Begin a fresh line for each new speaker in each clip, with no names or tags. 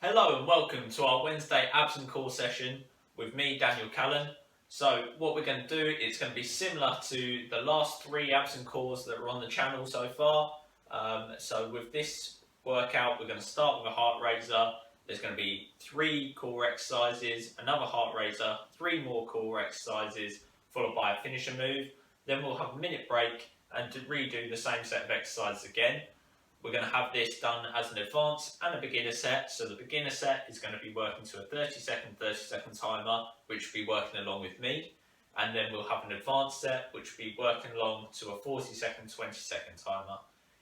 Hello and welcome to our Wednesday abs and core session with me, Daniel Callan. So what we're going to do, it's going to be similar to the last three abs and cores that are on the channel so far. So with this workout, we're going to start with a heart raiser. There's going to be 3 core exercises, another heart raiser, 3 more core exercises, followed by a finisher move. Then we'll have a minute break and to redo the same set of exercises again. We're going to have this done as an advanced and a beginner set. So the beginner set is going to be working to a 30-second timer, which will be working along with me. And then we'll have an advanced set, which will be working along to a 40-second, 20-second timer.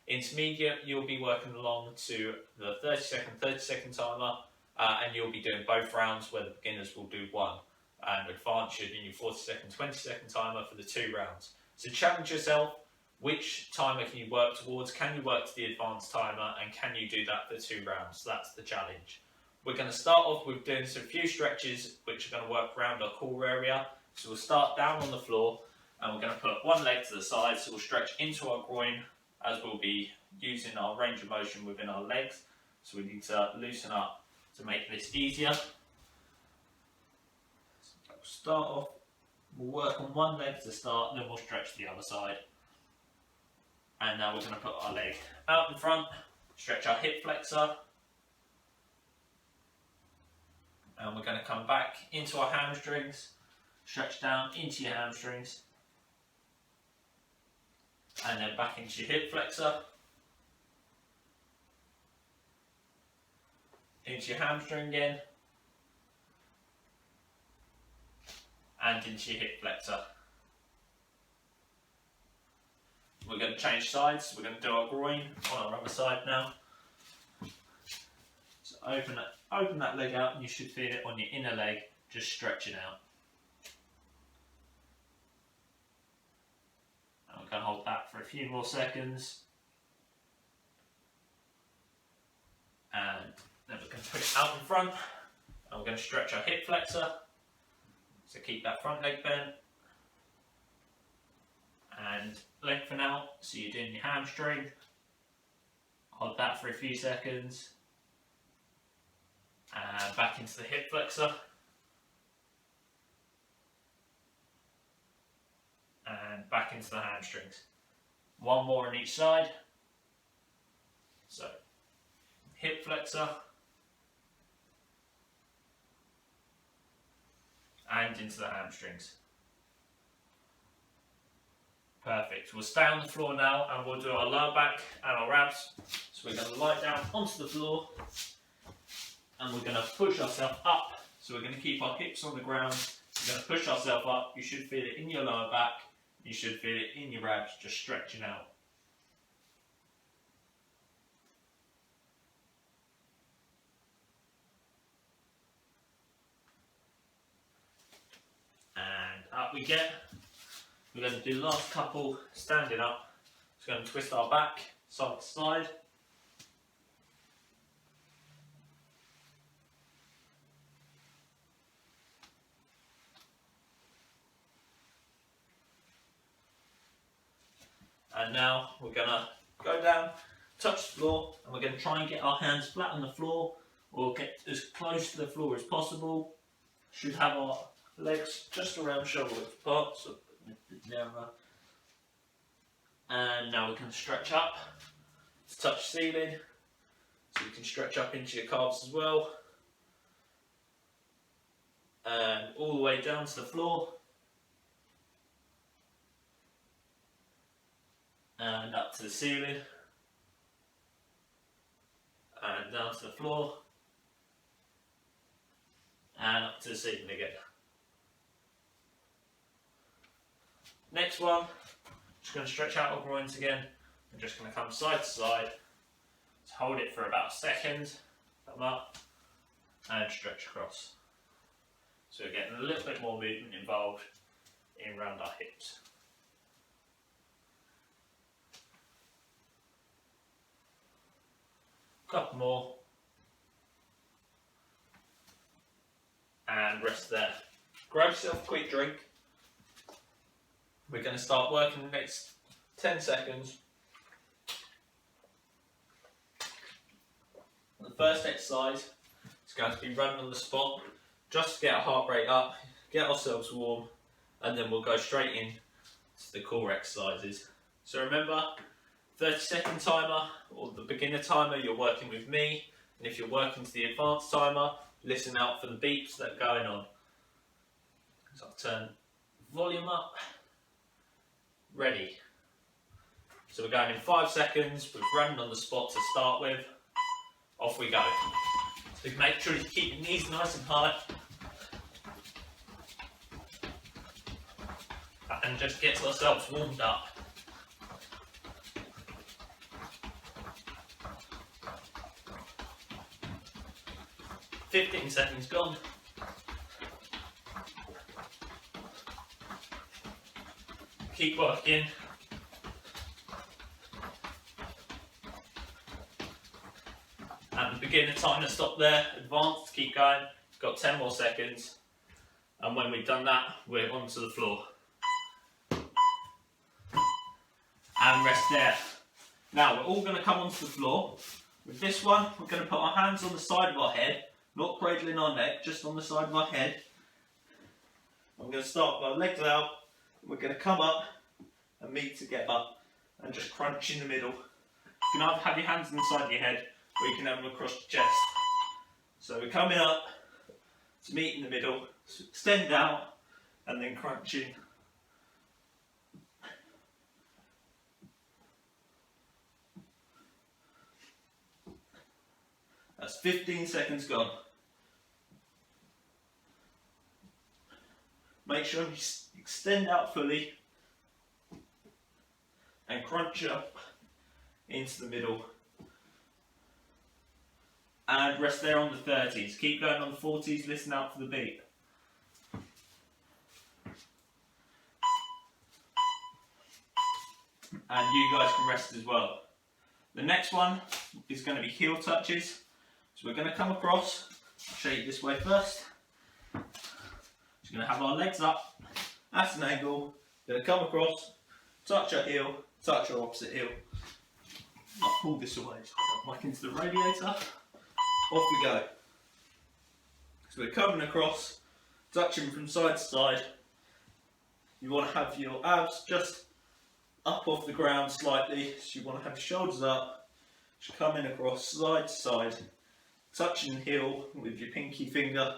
Intermediate, you'll be working along to the 30-second timer, and you'll be doing both rounds where the beginners will do 1. And advanced, you're doing your 40-second, 20-second timer for the 2 rounds. So challenge yourself. Which timer can you work towards? Can you work to the advanced timer, and can you do that for 2 rounds? So that's the challenge. We're going to start off with doing some few stretches which are going to work around our core area. So we'll start down on the floor and we're going to put one leg to the side, so we'll stretch into our groin as we'll be using our range of motion within our legs. So we need to loosen up to make this easier. So we'll start off, we'll work on one leg to start, and then we'll stretch the other side. And now we're going to put our leg out in front, stretch our hip flexor, and we're going to come back into our hamstrings, stretch down into your hamstrings, and then back into your hip flexor, into your hamstring again, and into your hip flexor. We're going to change sides. We're going to do our groin on our other side now. So open that leg out, and you should feel it on your inner leg, just stretching out. And we're going to hold that for a few more seconds. And then we're going to put it out in front, and we're going to stretch our hip flexor. So keep that front leg bent. And lengthen out, so you're doing your hamstring. Hold that for a few seconds. And back into the hip flexor. And back into the hamstrings. One more on each side. So, hip flexor. And into the hamstrings. Perfect. We'll stay on the floor now and we'll do our lower back and our abs. So we're going to lie down onto the floor and we're going to push ourselves up. So we're going to keep our hips on the ground. We're going to push ourselves up. You should feel it in your lower back. You should feel it in your abs, just stretching out. And up we get. We're going to do the last couple standing up. Just going to twist our back side to side. And now we're going to go down, touch the floor, and we're going to try and get our hands flat on the floor, or get as close to the floor as possible. Should have our legs just around shoulder width apart. So and now we can stretch up to touch the ceiling, so you can stretch up into your calves as well, and all the way down to the floor, and up to the ceiling, and down to the floor, and up to the ceiling again. Next one, just going to stretch out our groins again. I'm just going to come side to side, to hold it for about a second, come up, and stretch across. So we're getting a little bit more movement involved in around our hips. Couple more, and rest there. Grab yourself a quick drink. We're going to start working the next 10 seconds. The first exercise going to be running on the spot, just to get our heart rate up, get ourselves warm, and then we'll go straight in to the core exercises. So remember, 30-second timer or the beginner timer, you're working with me, and if you're working to the advanced timer, listen out for the beeps that are going on. So I'll turn volume up, ready. So we're going in 5 seconds, we're running on the spot to start with, off we go. So make sure you keep your knees nice and high, and just get ourselves warmed up. "15 seconds gone. Keep working. At the beginner timer, stop there. Advanced, keep going. Got 10 more seconds. And when we've done that, we're onto the floor. And rest there. Now, we're all going to come onto the floor. With this one, we're going to put our hands on the side of our head, not cradling our neck, just on the side of our head. I'm going to start with our legs out. We're going to come up and meet together and just crunch in the middle. You can either have your hands inside your head or you can have them across your chest. So we're coming up to meet in the middle, so extend out and then crunch in. That's 15 seconds gone. Make sure you extend out fully and crunch up into the middle. And rest there on the 30s. Keep going on the 40s, listen out for the beat. And you guys can rest as well. The next one is going to be heel touches. So we're going to come across, I'll show you this way first. Just going to have our legs up, at an angle, going to come across, touch our heel, touch our opposite heel. I'll pull this away, so I'll back into the radiator. Off we go. So we're coming across, touching from side to side. You want to have your abs just up off the ground slightly, so you want to have your shoulders up, just coming across side to side, touching the heel with your pinky finger.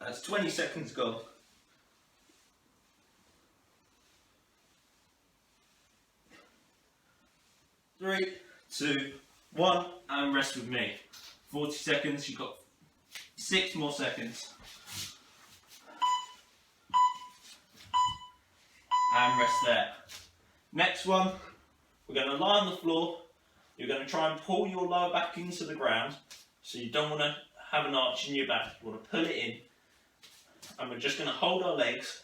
That's 20 seconds gone. 3, 2, 1, and rest with me. 40 seconds, you've got 6 more seconds. And rest there. Next one, we're going to lie on the floor. You're going to try and pull your lower back into the ground. So you don't want to have an arch in your back, you want to pull it in. And we're just going to hold our legs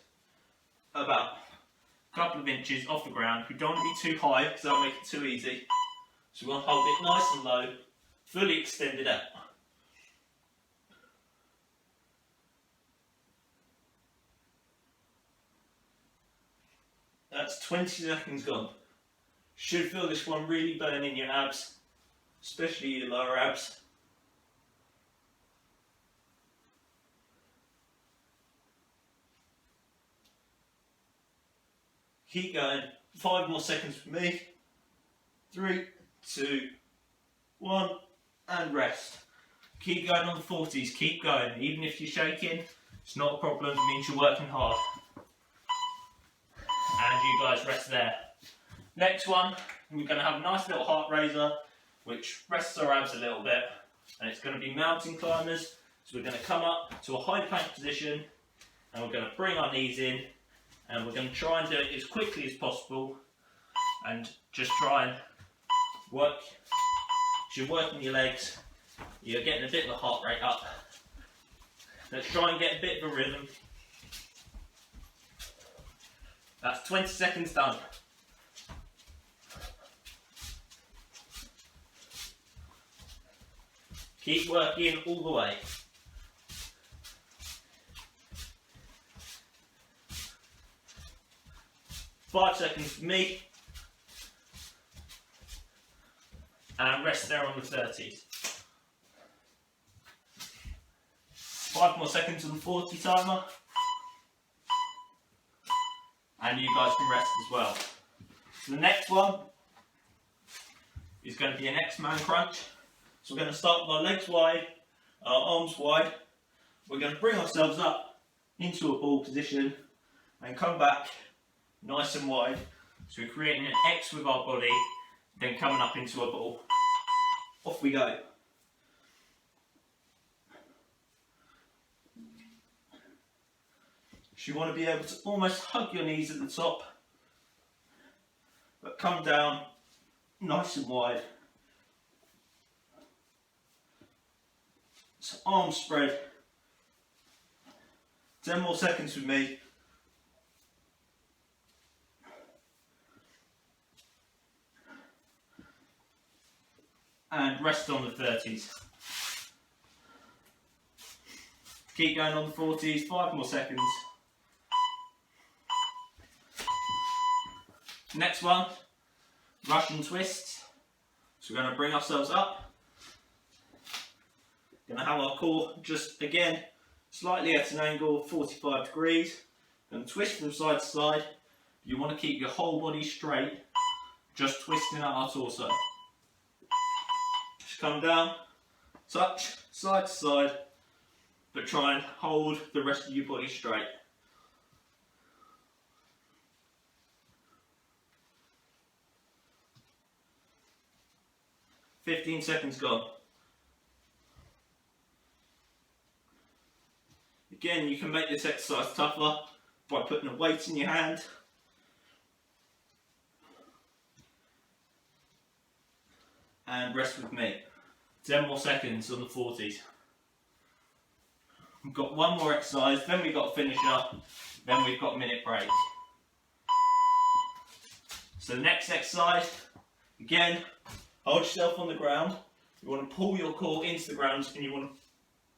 about a couple of inches off the ground. We don't want to be too high because that'll make it too easy. So we want to hold it nice and low, fully extended out. That's 20 seconds gone. Should feel this one really burning your abs, especially your lower abs. Keep going. 5 more seconds for me. 3, 2, 1, and rest. Keep going on the 40s, keep going. Even if you're shaking, it's not a problem, it means you're working hard. And you guys rest there. Next one, we're going to have a nice little heart raiser, which rests our abs a little bit. And it's going to be mountain climbers. So we're going to come up to a high plank position, and we're going to bring our knees in, and we're going to try and do it as quickly as possible, and just try and work. As you're working your legs, you're getting a bit of a heart rate up. Let's try and get a bit of a rhythm. That's 20 seconds done. Keep working all the way. "5 seconds for me. and rest there on the 30s. 5 more seconds on the 40 timer, and you guys can rest as well. So the next one is going to be an X-Man crunch. So we're going to start with our legs wide, our arms wide. We're going to bring ourselves up into a ball position and come back nice and wide. So we're creating an X with our body, then coming up into a ball. Off we go. So you want to be able to almost hug your knees at the top, but come down nice and wide. So arms spread. 10 more seconds with me. And rest on the 30s. Keep going on the 40s, 5 more seconds. Next one, Russian twists. So we're going to bring ourselves up. Going to have our core just again, slightly at an angle of 45 degrees. Going to twist from side to side. You want to keep your whole body straight, just twisting at our torso. Just come down, touch, side to side, but try and hold the rest of your body straight. "15 seconds gone." Again, you can make this exercise tougher by putting a weight in your hand. And rest with me. 10 more seconds on the 40s. We've got one more exercise, then we've got a finisher, then we've got a minute break. So the next exercise, again, hold yourself on the ground. You want to pull your core into the ground and you want to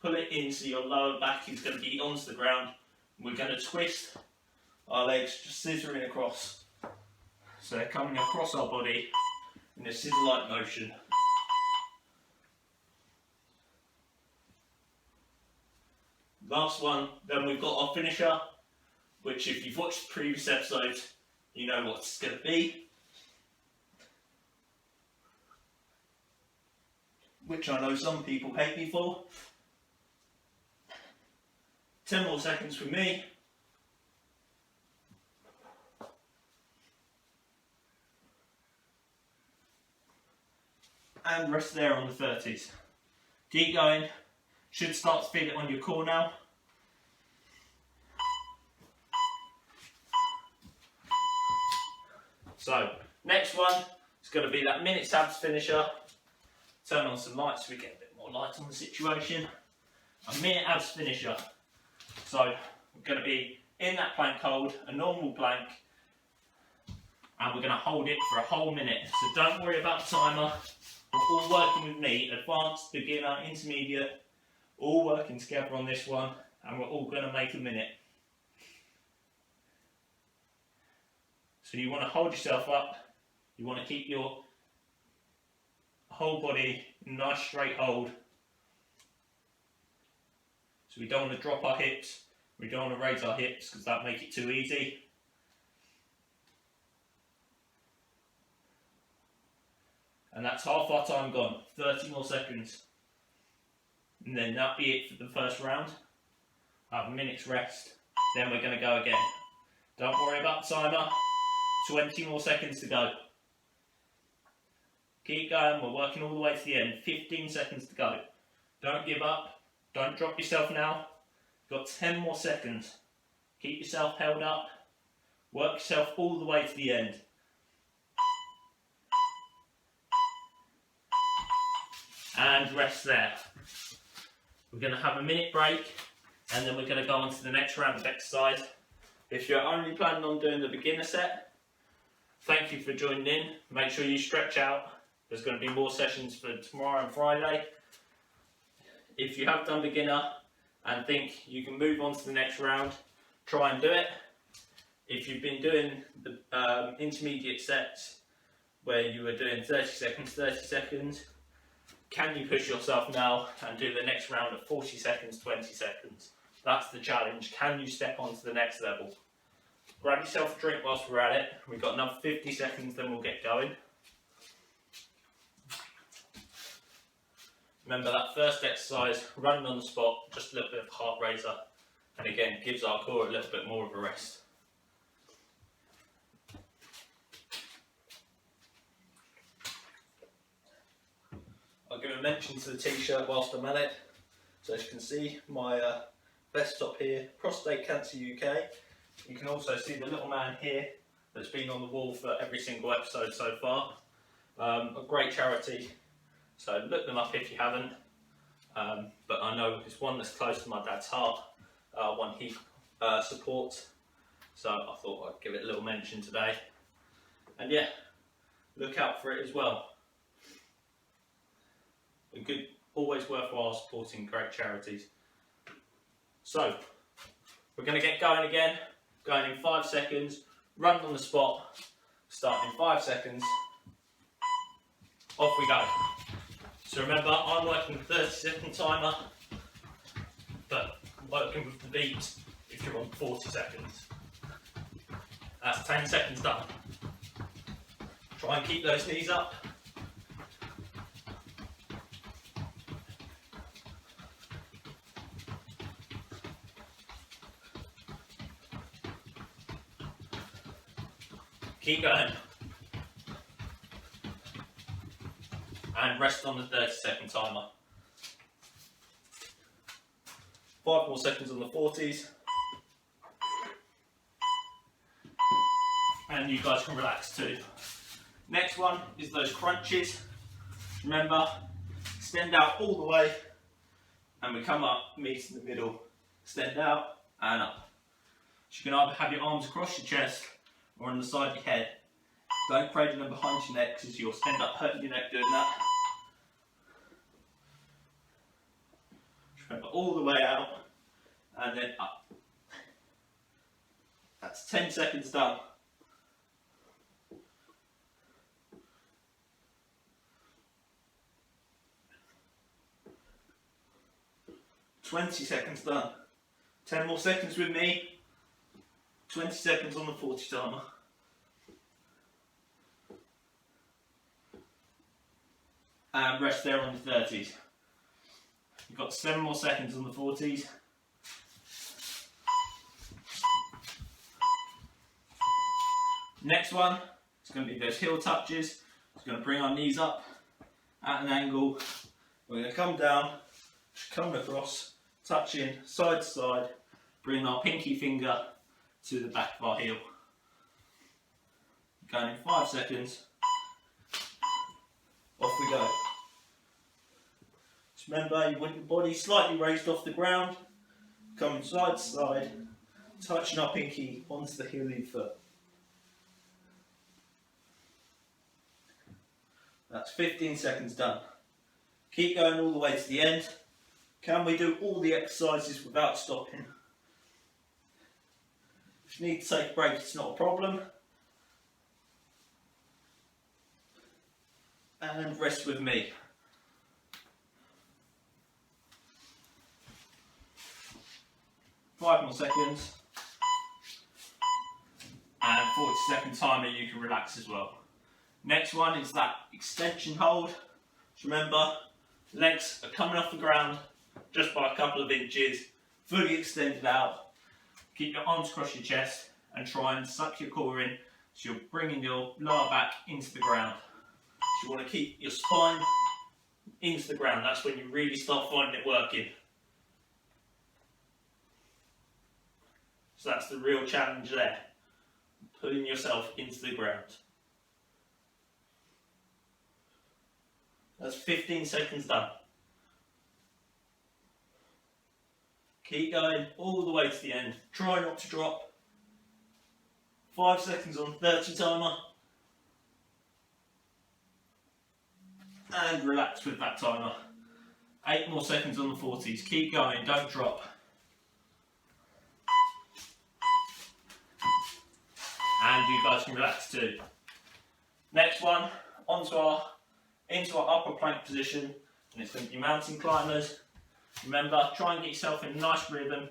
pull it in so your lower back is going to be onto the ground. We're going to twist our legs, just scissoring across. So they're coming across our body in a scissor-like motion. Last one, then we've got our finisher, which if you've watched the previous episodes, you know what it's going to be. Which I know some people hate me for. 10 more seconds with me. And rest there on the 30s. Keep going. Should start to feel it on your core now. So, next one is going to be that minute abs finisher. Turn on some lights so we get a bit more light on the situation. A minute abs finisher. So, we're going to be in that plank hold, a normal plank, and we're going to hold it for a whole minute. So don't worry about the timer. We're all working with me, advanced, beginner, intermediate, all working together on this one, and we're all going to make a minute. So you want to hold yourself up, you want to keep your whole body in a nice straight hold. So we don't want to drop our hips, we don't want to raise our hips because that'll make it too easy. And that's half our time gone, 30 more seconds. And then that'll be it for the first round. Have a minute's rest, then we're going to go again. Don't worry about the timer, 20 more seconds to go. Keep going, we're working all the way to the end, 15 seconds to go. Don't give up, don't drop yourself now. You've got 10 more seconds. Keep yourself held up, work yourself all the way to the end. And rest there. We're going to have a minute break and then we're going to go on to the next round of exercise. If you're only planning on doing the beginner set, thank you for joining in. Make sure you stretch out. There's going to be more sessions for tomorrow and Friday. If you have done beginner and think you can move on to the next round, try and do it. If you've been doing the intermediate sets where you were doing 30 seconds, 30 seconds. Can you push yourself now and do the next round at 40 seconds, 20 seconds? That's the challenge. Can you step on to the next level? Grab yourself a drink whilst we're at it. We've got another 50 seconds, then we'll get going. Remember that first exercise, running on the spot, just a little bit of heart raiser, and again, gives our core a little bit more of a rest. I'll give a mention to the t-shirt whilst I'm at it. So as you can see, my vest top here, Prostate Cancer UK. You can also see the little man here that's been on the wall for every single episode so far. A great charity, so look them up if you haven't. But I know it's one that's close to my dad's heart, one he supports. So I thought I'd give it a little mention today. And yeah, look out for it as well. Always worthwhile supporting great charities. So, we're going to get going again, going in 5 seconds, run on the spot, start in 5 seconds, off we go. So remember, I'm working 30-second timer, but working with the beat if you're on 40 seconds. That's 10 seconds done. Try and keep those knees up. Keep going. And rest on the 30-second timer. 5 more seconds on the 40s. And you guys can relax too. Next one is those crunches. Remember, extend out all the way and we come up, meet in the middle, extend out and up. So you can either have your arms across your chest or on the side of your head. Don't cradle them behind your neck because you'll end up hurting your neck doing that. Remember, all the way out and then up. That's 10 seconds done. "20 seconds done. 10 more seconds with me. 20 seconds on the 40 timer. And rest there on the 30s. You've got 7 more seconds on the 40s. Next one is going to be those heel touches. It's going to bring our knees up at an angle. We're going to come down, come across, touching side to side, bring our pinky finger to the back of our heel. Going in 5 seconds. Off we go. Just remember, you want your body slightly raised off the ground, coming side to side, touching our pinky onto the heel of your foot. That's 15 seconds done. Keep going all the way to the end. Can we do all the exercises without stopping? If you need to take a break, it's not a problem. And rest with me. Five more seconds. And 40-second timer, you can relax as well. Next one is that extension hold. Just remember, legs are coming off the ground just by a couple of inches, fully extended out. Keep your arms across your chest and try and suck your core in so you're bringing your lower back into the ground. So you want to keep your spine into the ground. That's when you really start finding it working. So that's the real challenge there. Pulling yourself into the ground. That's 15 seconds done. Keep going all the way to the end. Try not to drop. 5 seconds on 30 timer. And relax with that timer. 8 more seconds on the 40s. Keep going, don't drop. And you guys can relax too. Next one, into our upper plank position, and it's going to be mountain climbers. Remember, try and get yourself in a nice rhythm.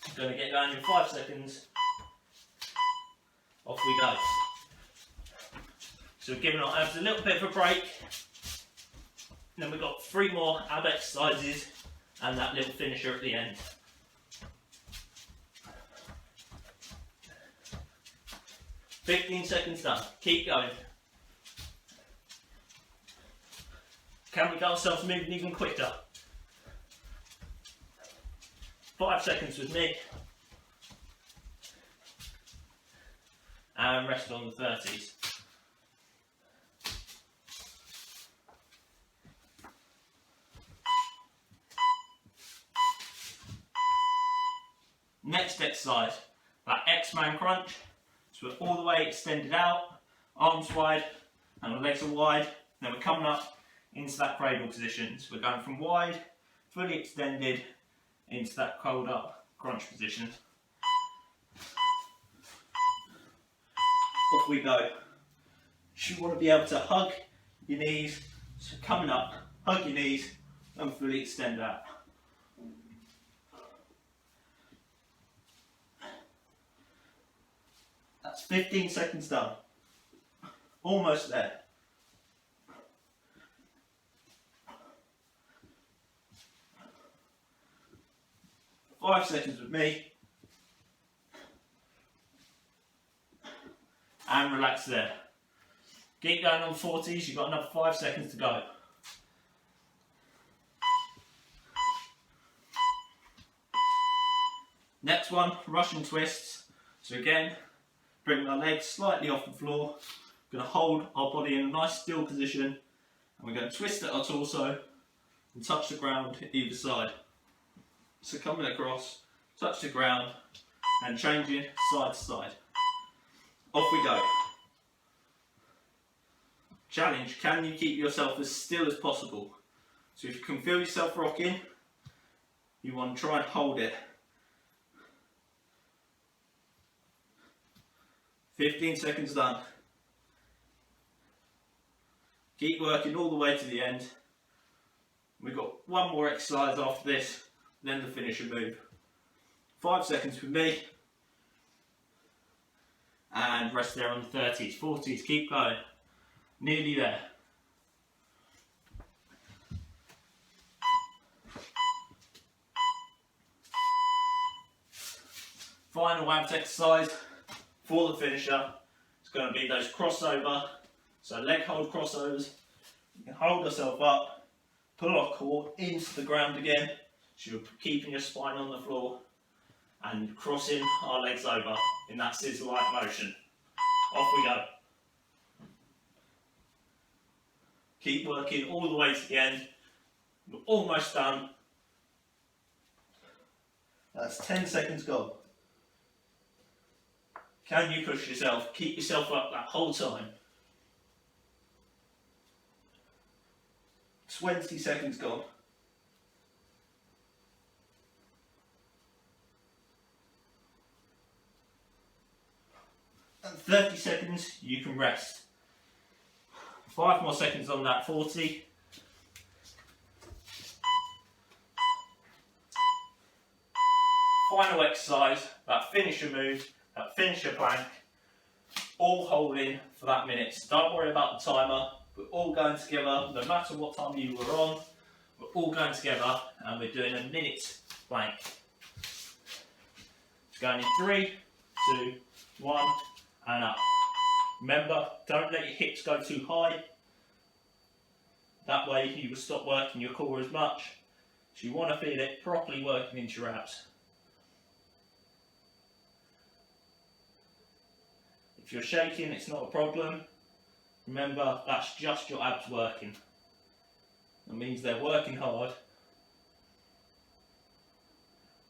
I'm going to get down in 5 seconds. Off we go. So we're giving our abs a little bit of a break. And then we've got 3 more ab exercises and that little finisher at the end. "15 seconds done. Keep going. Can we get ourselves moving even quicker? 5 seconds with me. And rest on the 30s. Next exercise, that X-Man crunch. So we're all the way extended out, arms wide, and our legs are wide. Then we're coming up into that cradle position. So we're going from wide, fully extended, into that curled up crunch position. Off we go. You want to be able to hug your knees, so coming up, hug your knees, and fully extend out. That's 15 seconds done. Almost there. Five seconds with me. And relax there. Keep going on 40s, you've got another 5 seconds to go. Next one, Russian twists. So again, bring our legs slightly off the floor. We're going to hold our body in a nice still position. And we're going to twist at our torso and touch the ground either side. So coming across, touch the ground and changing side to side. Off we go. Challenge, can you keep yourself as still as possible? So if you can feel yourself rocking, you want to try and hold it. 15 seconds done. Keep working all the way to the end. We've got one more exercise after this, then the finisher move. 5 seconds with me. And rest there on the 30s, 40s, keep going. Nearly there. Final abs exercise for the finisher. It's going to be those crossover, so leg hold crossovers. You can hold yourself up, pull our core into the ground again, so you're keeping your spine on the floor, and crossing our legs over in that scissor-like motion. Off we go. Keep working all the way to the end. We're almost done. That's 10 seconds gone. Can you push yourself? Keep yourself up that whole time. 20 seconds gone. And 30 seconds, you can rest. 5 more seconds on that 40. Final exercise, that finisher move, that finisher plank, all holding for that minute. So don't worry about the timer, we're all going together, no matter what time you were on, we're all going together and we're doing a minute plank. It's going in 3, 2, 1, and up. Remember, don't let your hips go too high. That way you will stop working your core as much. So you want to feel it properly working into your abs. If you're shaking, it's not a problem. Remember, that's just your abs working. That means they're working hard,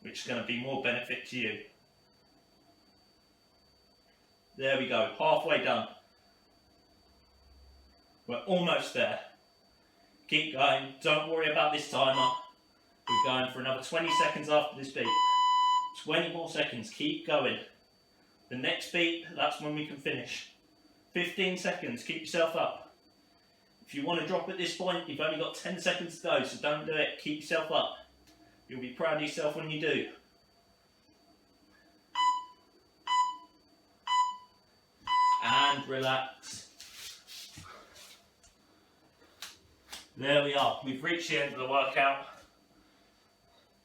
which is going to be more benefit to you. There we go, halfway done. We're almost there. Keep going, don't worry about this timer. We're going for another 20 seconds after this beat.
20 more seconds, keep going. The next beat, that's when we can finish. 15 seconds, keep yourself up. If you want to drop at this point, you've only got 10 seconds to go, so don't do it, keep yourself up. You'll be proud of yourself when you do. And relax. There we are, we've reached the end of the workout.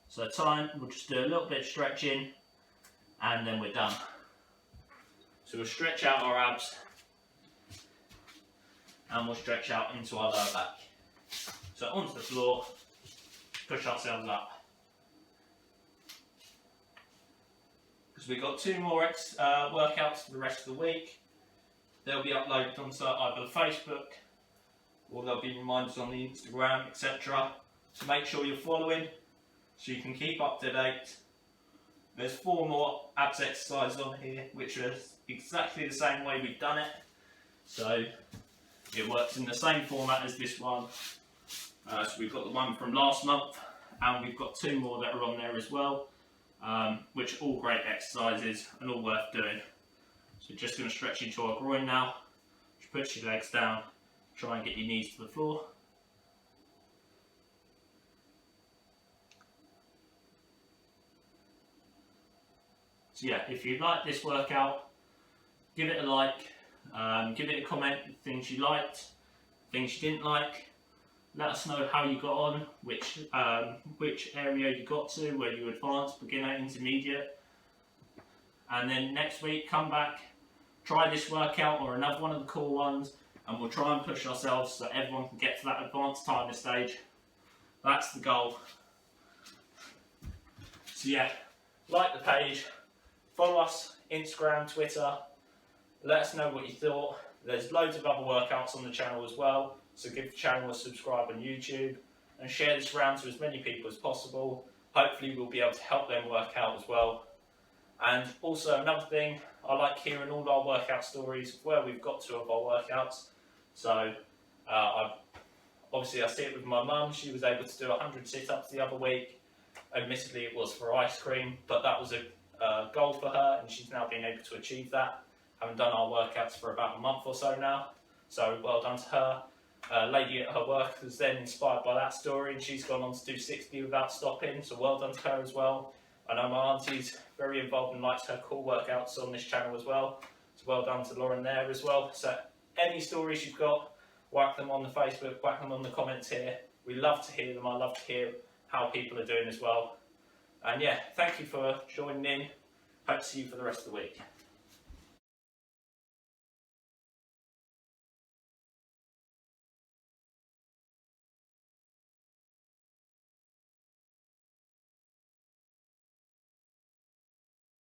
So time, we'll just do a little bit of stretching and then we're done. So we'll stretch out our abs and we'll stretch out into our lower back. So onto the floor, push ourselves up. Because we've got 2 more workouts for the rest of the week. They'll be uploaded onto either Facebook or there'll be reminders on the Instagram, etc. So make sure you're following so you can keep up to date. There's 4 more abs exercises on here which are exactly the same way we've done it. So it works in the same format as this one. So we've got the one from last month and we've got 2 more that are on there as well, which are all great exercises and all worth doing. So just going to stretch into our groin now. Just put your legs down, try and get your knees to the floor. So yeah, if you like this workout, give it a like, give it a comment, things you liked, things you didn't like. Let us know how you got on, which area you got to, whether you advanced, beginner, intermediate. And then next week, come back, try this workout or another one of the cool ones, and we'll try and push ourselves so everyone can get to that advanced timer stage. That's the goal. So yeah, like the page. Follow us, Instagram, Twitter, let us know what you thought. There's loads of other workouts on the channel as well, so give the channel a subscribe on YouTube and share this around to as many people as possible. Hopefully we'll be able to help them work out as well. And also another thing, I like hearing all our workout stories of where we've got to of our workouts. So obviously I see it with my mum, she was able to do 100 sit-ups the other week. Admittedly it was for ice cream, but that was a goal for her and she's now been able to achieve that. Haven't done our workouts for about a month or so now, so well done to her. A lady at her work was then inspired by that story and she's gone on to do 60 without stopping, so well done to her as well. I know my auntie's very involved and likes her cool workouts on this channel as well, so well done to Lauren there as well. So any stories you've got, whack them on the Facebook, whack them on the comments here. We love to hear them, I love to hear how people are doing as well. And yeah, thank you for joining in. Hope to see you for the rest of the week.